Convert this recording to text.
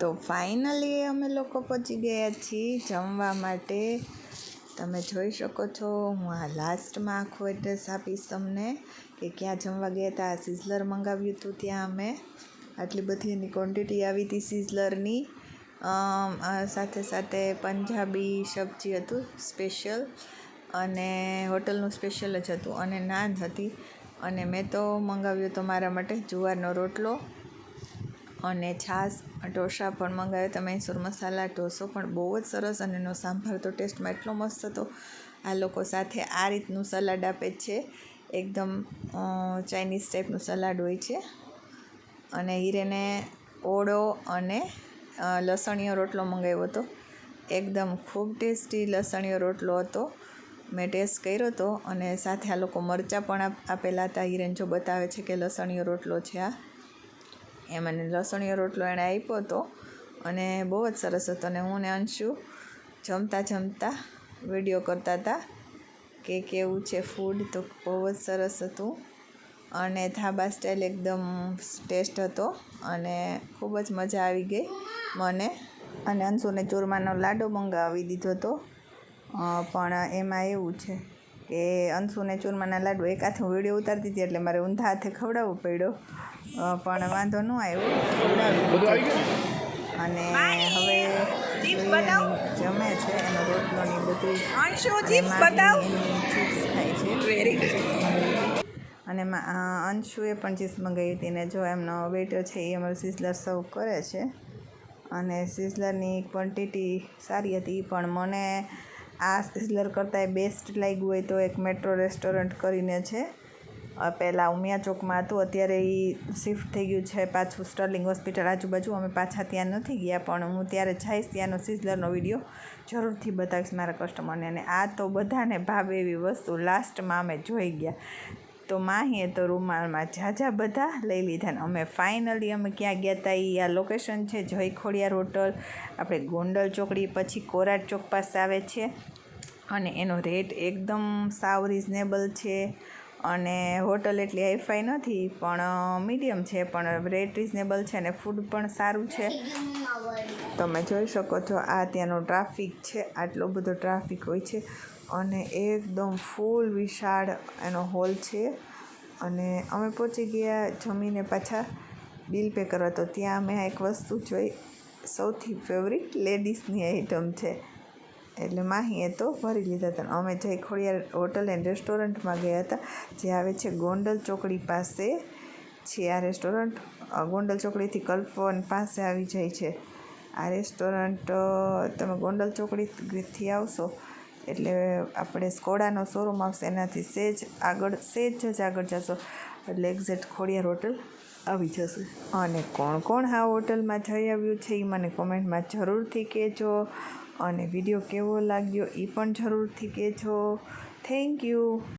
તો ફાઇનલી અમે લોકો પહોંચી ગયા છીએ જમવા માટે. તમે જોઈ શકો છો, હું આ લાસ્ટમાં આખું એડ્રેસ આપીશ તમને કે ક્યાં જમવા ગયા હતા. સિઝલર મંગાવ્યું હતું, ત્યાં અમે આટલી બધી એની ક્વોન્ટિટી આવી હતી સિઝલરની. સાથે સાથે પંજાબી સબ્જી હતું સ્પેશિયલ, અને હોટલનું સ્પેશિયલ જ હતું, અને નાન હતી. અને મેં તો મંગાવ્યો હતો મારા માટે જુવારનો રોટલો અને છાશ. ઢોસા પણ મંગાવ્યા હતા, મૈસૂર મસાલા ઢોસો પણ બહુ જ સરસ, અને એનો સાંભાર તો ટેસ્ટમાં એટલો મસ્ત હતો. આ લોકો સાથે આ રીતનું સલાડ આપે છે, એકદમ ચાઇનીઝ ટાઈપનું સલાડ હોય છે. અને હિરેને ઓળો અને લસણીયો રોટલો મંગાવ્યો હતો, એકદમ ખૂબ ટેસ્ટી લસણીયો રોટલો હતો. મેં ટેસ્ટ કર્યો હતો, અને સાથે આ લોકો મરચાં પણ આપેલા હતા. હિરેન જો બતાવે છે કે લસણીયો રોટલો છે આ, એ મને લસણીયો રોટલો એણે આપ્યો હતો, અને બહુ જ સરસ હતો. અને હું ને અંશુ જમતા જમતા વિડીયો કરતા હતા કે કેવું છે ફૂડ, તો બહુ જ સરસ હતું. અને ધાબા સ્ટાઇલ એકદમ ટેસ્ટ હતો, અને ખૂબ જ મજા આવી ગઈ મને. અને અંશુને ચૂરમાનો લાડો મંગાવી દીધો હતો, પણ એમાં એવું છે કે અંશુને ચૂરમાના લાડુ એક હાથે હું વિડીયો ઉતારતી હતી એટલે મારે ઊંધા હાથે ખવડાવવો પડ્યો, પણ વાંધો ન આવ્યો. અને હવે જમે છે એનો રોટલો ને બધું, ચિપ્સ ખાય છે. અને અંશુએ પણ ચિપ્સ મંગાવી હતી, ને જો એમનો વેટર છે એ અમારું સિઝલર સર્વ કરે છે. અને સિઝલરની ક્વોન્ટિટી સારી હતી, પણ મને આ સિઝલર કરતાં બેસ્ટ લાગ્યું હોય તો એક મેટ્રો રેસ્ટોરન્ટ કરીને છે, પહેલાં ઉમિયા ચોકમાં હતું, અત્યારે એ શિફ્ટ થઈ ગયું છે પાછું સ્ટર્લિંગ હોસ્પિટલ આજુબાજુ. અમે પાછા ત્યાં નથી ગયા, પણ હું ત્યારે જઈશ ત્યાંનો સિઝલરનો વિડીયો જરૂરથી બતાવીશ મારા કસ્ટમરને. અને આ તો બધાને ભાવે એવી વસ્તુ લાસ્ટમાં અમે જોઈ ગયા, તો માહીએ તો રૂમાલમાં ઝાઝા બધા લઈ લીધા. ને અમે ફાઇનલી અમે ક્યાં ગયા હતા, એ આ લોકેશન છે જય ખોડિયાર હોટલ, આપણે ગોંડલ ચોકડી પછી કોરાટ ચોક પાસે આવે છે. અને એનો રેટ એકદમ સાવ રિઝનેબલ છે, અને હોટલ એટલી હાઈફાઈ નથી પણ મીડિયમ છે, પણ રેટ રિઝનેબલ છે, અને ફૂડ પણ સારું છે. તમે જોઈ શકો છો આ ત્યાંનો ટ્રાફિક છે, આટલો બધો ટ્રાફિક હોય છે, અને એકદમ ફૂલ વિશાળ એનો હોલ છે. અને અમે પહોંચી ગયા જમીને પાછા બિલ પે કરવા, તો ત્યાં અમે એક વસ્તુ જોઈ, સૌથી ફેવરિટ લેડીઝની આઈટમ છે, એટલે માહીએ તો ભરી લીધા હતા. અમે જય ખોડિયાર હોટલ એન્ડ રેસ્ટોરન્ટમાં ગયા હતા, જે આવે છે ગોંડલ ચોકડી પાસે છે આ રેસ્ટોરન્ટ. ગોંડલ ચોકડીથી કલ્પવન પાસે આવી જાય છે આ રેસ્ટોરન્ટ. તમે ગોંડલ ચોકડીથી આવશો એટલે આપણે સ્કોડાનો શોરૂમ આવશે, એનાથી સહેજ જ આગળ જશો એટલે એક્ઝેક્ટ ખોડિયાર હોટલ આવી જશે. અને કોણ કોણ આ હોટલમાં જઈ આવ્યું છે એ મને કોમેન્ટમાં જરૂરથી કહેજો, અને વિડીયો કેવો લાગ્યો એ પણ જરૂરથી કહેજો. Thank you.